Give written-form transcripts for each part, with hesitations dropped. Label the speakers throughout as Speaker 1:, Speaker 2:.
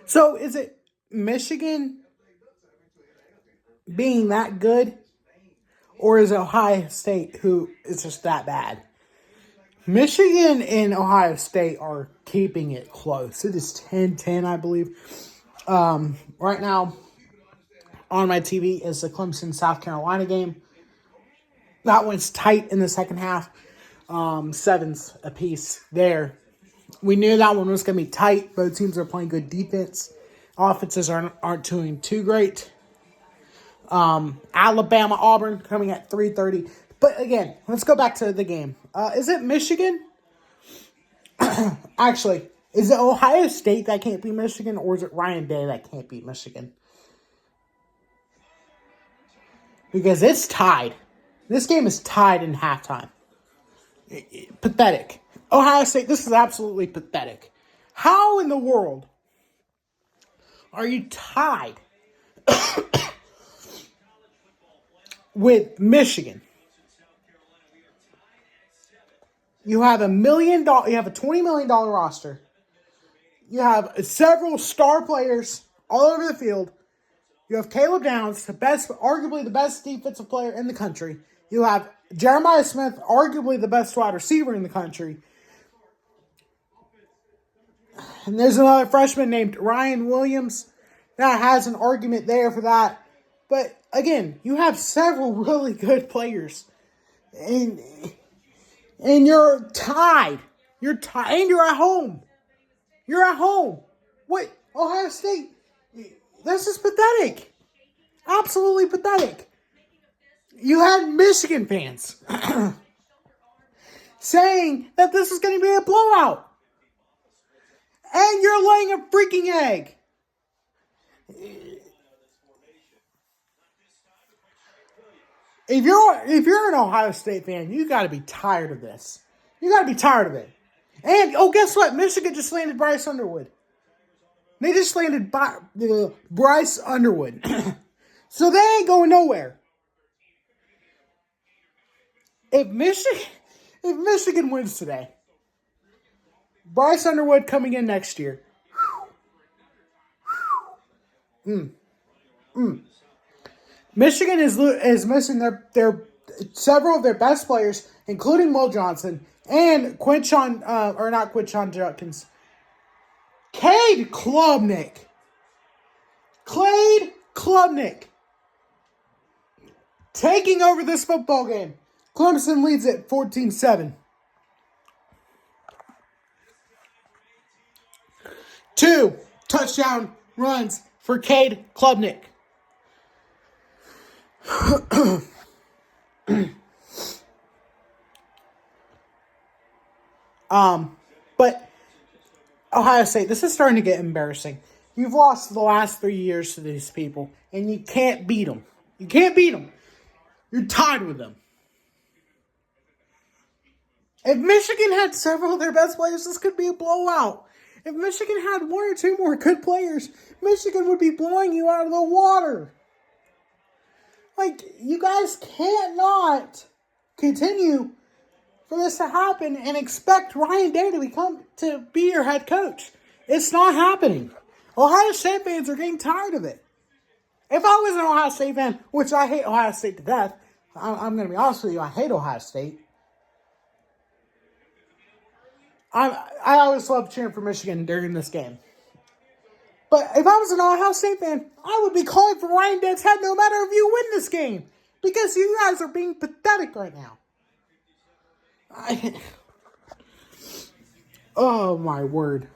Speaker 1: So is it Michigan being that good, or is it Ohio State who is just that bad? Michigan and Ohio State are keeping it close. It is 10-10, I believe. Right now on my TV is the Clemson South Carolina game. That one's tight in the second half. Sevens apiece there. We knew that one was going to be tight. Both teams are playing good defense. Offenses aren't doing too great. Alabama, Auburn coming at 3:30. But again, let's go back to the game. Is it Michigan? Actually, is it Ohio State that can't beat Michigan, or is it Ryan Day that can't beat Michigan? Because it's tied. This game is tied in halftime. Pathetic. Ohio State, this is absolutely pathetic. How in the world are you tied with Michigan? You have $1 million. You have a $20 million roster. You have several star players all over the field. You have Caleb Downs, arguably the best defensive player in the country. You have Jeremiah Smith, arguably the best wide receiver in the country. And there's another freshman named Ryan Williams that has an argument there for that. But again, you have several really good players. And you're tied. You're tied. And you're at home. You're at home. What? Ohio State? This is pathetic. Absolutely pathetic. You had Michigan fans saying that this is going to be a blowout. And you're laying a freaking egg. If you're an Ohio State fan, you got to be tired of this. You got to be tired of it. And, guess what? Michigan just landed Bryce Underwood. They just landed Bryce Underwood. So they ain't going nowhere. If Michigan wins today, Bryce Underwood coming in next year. Michigan is missing their several of their best players, including Will Johnson and not Quinshon Judkins. Cade Klubnik taking over this football game. Clemson leads it 14-7. 2 touchdown runs for Cade Klubnik. But Ohio State, this is starting to get embarrassing. You've lost the last 3 years to these people, and you can't beat them. You can't beat them. You're tied with them. If Michigan had several of their best players, this could be a blowout. If Michigan had 1 or 2 more good players, Michigan would be blowing you out of the water. Like, you guys can't not continue for this to happen and expect Ryan Day to be your head coach. It's not happening. Ohio State fans are getting tired of it. If I was an Ohio State fan, which I hate Ohio State to death, I'm going to be honest with you, I hate Ohio State. I always love cheering for Michigan during this game. But if I was an Ohio State fan, I would be calling for Ryan Day's head no matter if you win this game. Because you guys are being pathetic right now. Oh my word.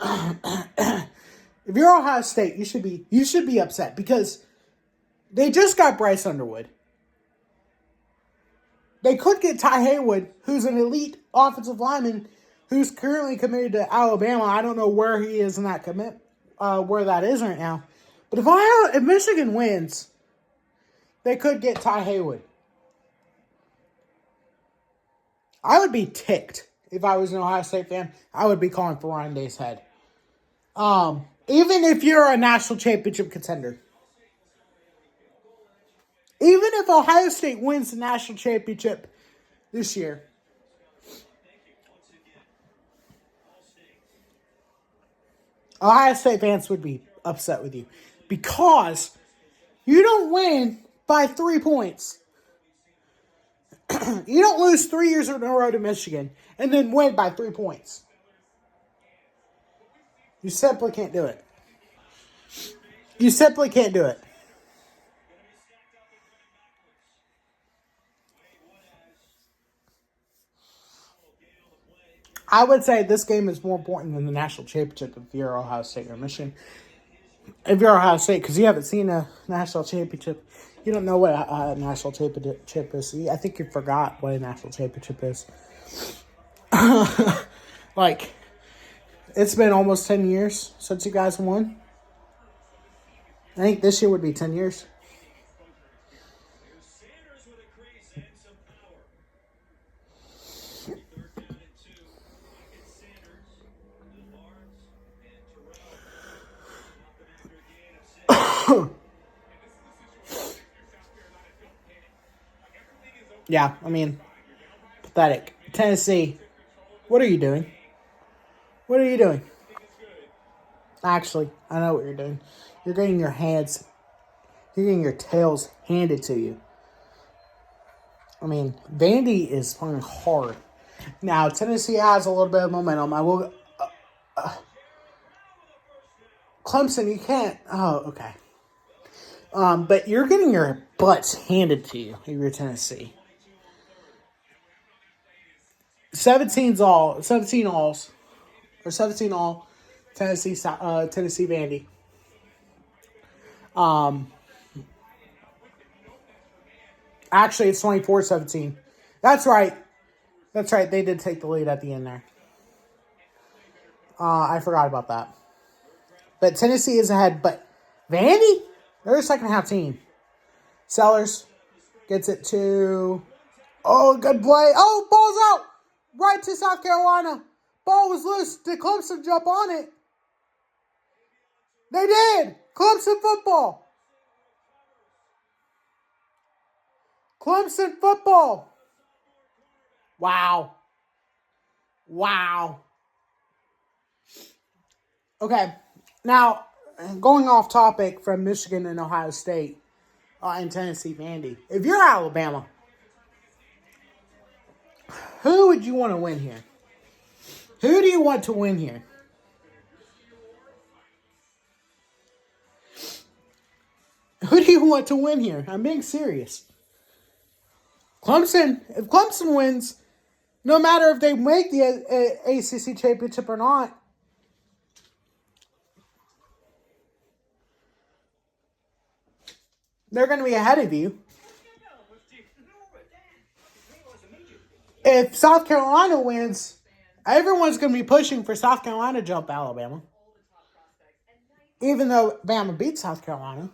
Speaker 1: If you're Ohio State, you should be upset because they just got Bryce Underwood. They could get Ty Haywood, who's an elite offensive lineman, who's currently committed to Alabama. I don't know where he is in that where that is right now. But if Michigan wins, they could get Ty Haywood. I would be ticked if I was an Ohio State fan. I would be calling for Ryan Day's head. Even if you're a national championship contender. Even if Ohio State wins the national championship this year. Ohio State fans would be upset with you because you don't win by 3 points. You don't lose 3 years in a row to Michigan and then win by 3 points. You simply can't do it. You simply can't do it. I would say this game is more important than the national championship if you're Ohio State or Michigan. If you're Ohio State, because you haven't seen a national championship, you don't know what a national championship is. I think you forgot what a national championship is. Like, it's been almost 10 years since you guys won. I think this year would be 10 years. Yeah, I mean, pathetic. Tennessee, what are you doing? What are you doing? Actually, I know what you're doing. You're getting your tails handed to you. I mean, Vandy is playing hard. Now, Tennessee has a little bit of momentum. I will. Clemson, you can't. Oh, okay. But you're getting your butts handed to you if you're Tennessee. 17 alls, or 17 all, Tennessee Vandy. Actually, it's 24-17. That's right. They did take the lead at the end there. I forgot about that. But Tennessee is ahead. But Vandy, they're a second half team. Sellers gets it to. Oh, good play. Oh, ball's out. Right to South Carolina. Ball was loose. Did Clemson jump on it? They did. Clemson football. Clemson football. Wow. Okay. Now, going off topic from Michigan and Ohio State and Tennessee Vandy. If you're Alabama, who would you want to win here? Who do you want to win here? Who do you want to win here? I'm being serious. Clemson. If Clemson wins, no matter if they make the ACC championship or not, they're going to be ahead of you. If South Carolina wins, everyone's going to be pushing for South Carolina to jump Alabama. Even though Bama beat South Carolina.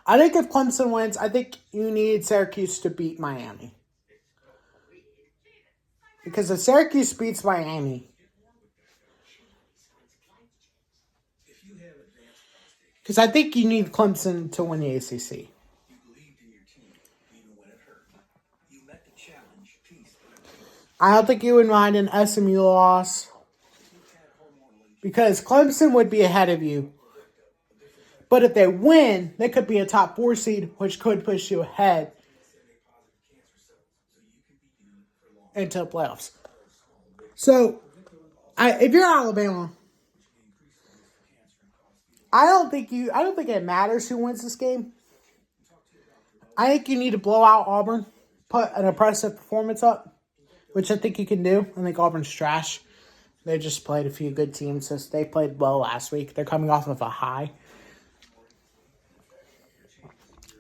Speaker 1: I think if Clemson wins, I think you need Syracuse to beat Miami. Because if Syracuse beats Miami, because I think you need Clemson to win the ACC. I don't think you would mind an SMU loss. Because Clemson would be ahead of you. But if they win, they could be a top 4 seed, which could push you ahead into the playoffs. So, if you're Alabama, I don't think it matters who wins this game. I think you need to blow out Auburn, put an impressive performance up, which I think you can do. I think Auburn's trash. They just played a few good teams. They played well last week. They're coming off of a high.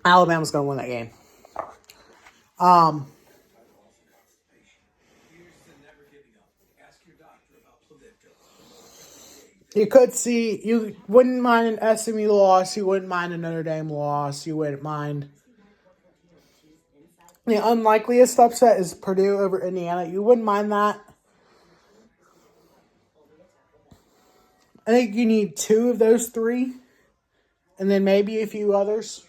Speaker 1: Alabama's going to win that game. You wouldn't mind an SMU loss. You wouldn't mind a Notre Dame loss. You wouldn't mind. The unlikeliest upset is Purdue over Indiana. You wouldn't mind that. I think you need 2 of those 3. And then maybe a few others.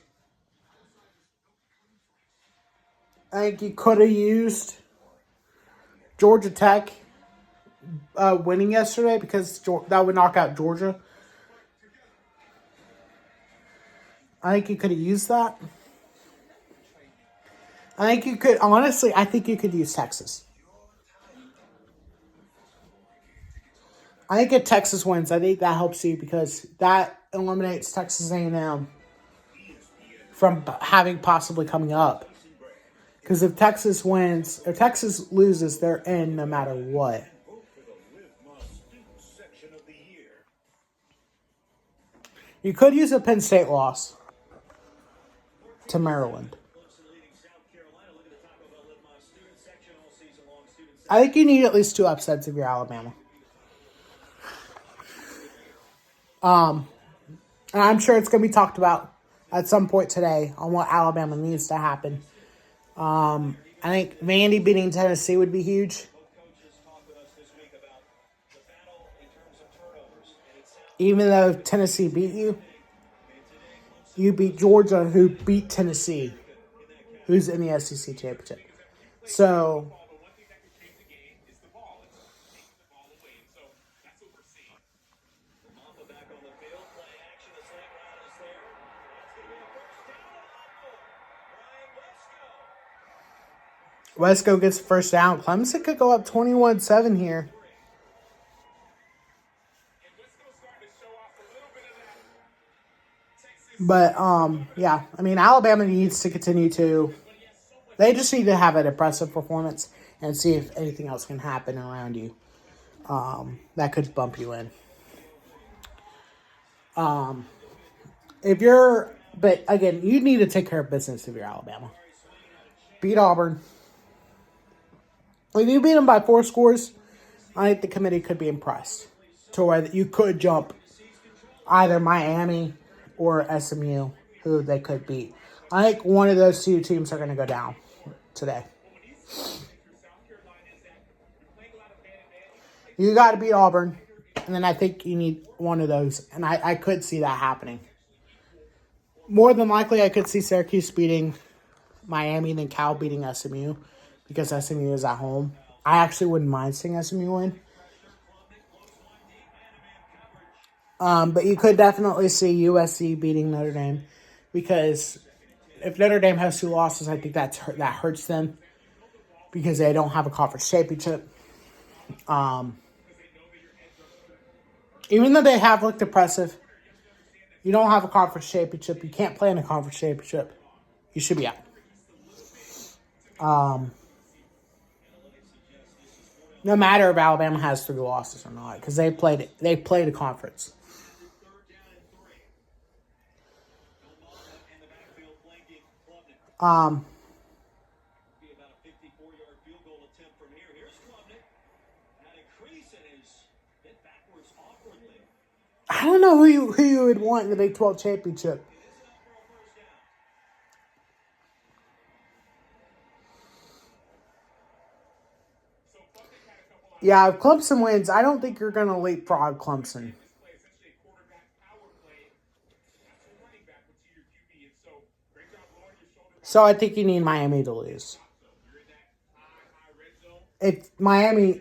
Speaker 1: I think you could have used Georgia Tech winning yesterday because that would knock out Georgia. I think you could have used that. I think you could, honestly, I think you could use Texas. I think if Texas wins, I think that helps you because that eliminates Texas A&M from having possibly coming up. Because if Texas wins, or Texas loses, they're in no matter what. You could use a Penn State loss to Maryland. I think you need at least 2 upsets if you're Alabama. And I'm sure it's going to be talked about at some point today on what Alabama needs to happen. I think Vandy beating Tennessee would be huge. Even though Tennessee beat you, you beat Georgia, who beat Tennessee, who's in the SEC championship. So, Wesco gets the first down. Clemson could go up 21-7 here. But, yeah, I mean, Alabama needs to continue to, they just need to have an impressive performance and see if anything else can happen around you that could bump you in. But again, you need to take care of business if you're Alabama. Beat Auburn. If you beat them by 4 scores, I think the committee could be impressed to where you could jump either Miami or SMU, who they could beat. I think one of those 2 teams are going to go down today. You got to beat Auburn, and then I think you need one of those, and I could see that happening. More than likely, I could see Syracuse beating Miami than Cal beating SMU because SMU is at home. I actually wouldn't mind seeing SMU win. But you could definitely see USC beating Notre Dame because if Notre Dame has 2 losses, I think that hurts them because they don't have a conference championship. Even though they have looked impressive, you don't have a conference championship. You can't play in a conference championship. You should be out. No matter if Alabama has 3 losses or not, because they played a conference. I don't know who you would want in the Big 12 championship. Yeah, if Clemson wins, I don't think you're going to leapfrog Clemson. So I think you need Miami to lose. If Miami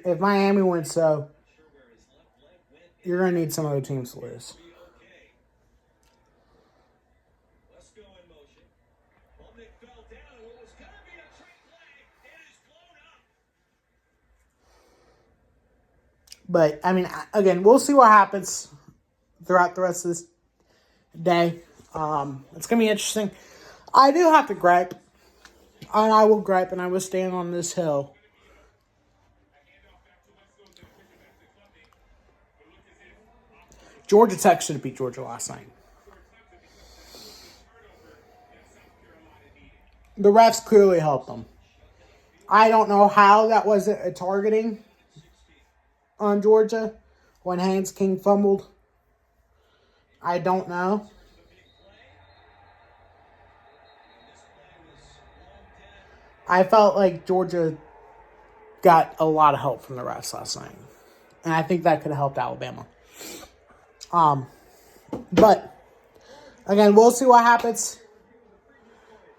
Speaker 1: wins, so you're going to need some other teams to lose. But, I mean, again, we'll see what happens throughout the rest of this day. It's going to be interesting. I do have to gripe. And I will gripe and I will stand on this hill. Georgia Tech should have beat Georgia last night. The refs clearly helped them. I don't know how that wasn't a targeting on Georgia when Haynes King fumbled. I don't know. I felt like Georgia got a lot of help from the refs last night. And I think that could have helped Alabama. But, again, we'll see what happens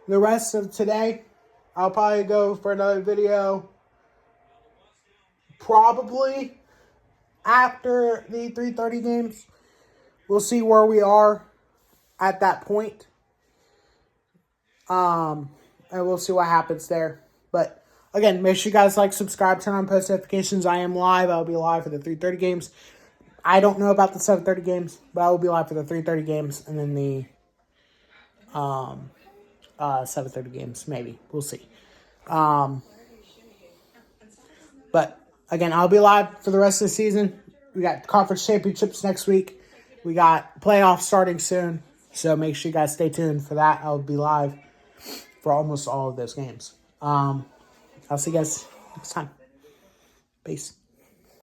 Speaker 1: the rest of today. I'll probably go for another video probably after the 3:30 games. We'll see where we are at that point. And we'll see what happens there. But again, make sure you guys like, subscribe, turn on post notifications. I am live. I'll be live for the 3:30 games. I don't know about the 7:30 games, but I will be live for the 3:30 games and then the 7:30 games. Maybe we'll see. But again, I'll be live for the rest of the season. We got conference championships next week. We got playoffs starting soon. So make sure you guys stay tuned for that. I'll be live for almost all of those games. I'll see you guys next time. Peace.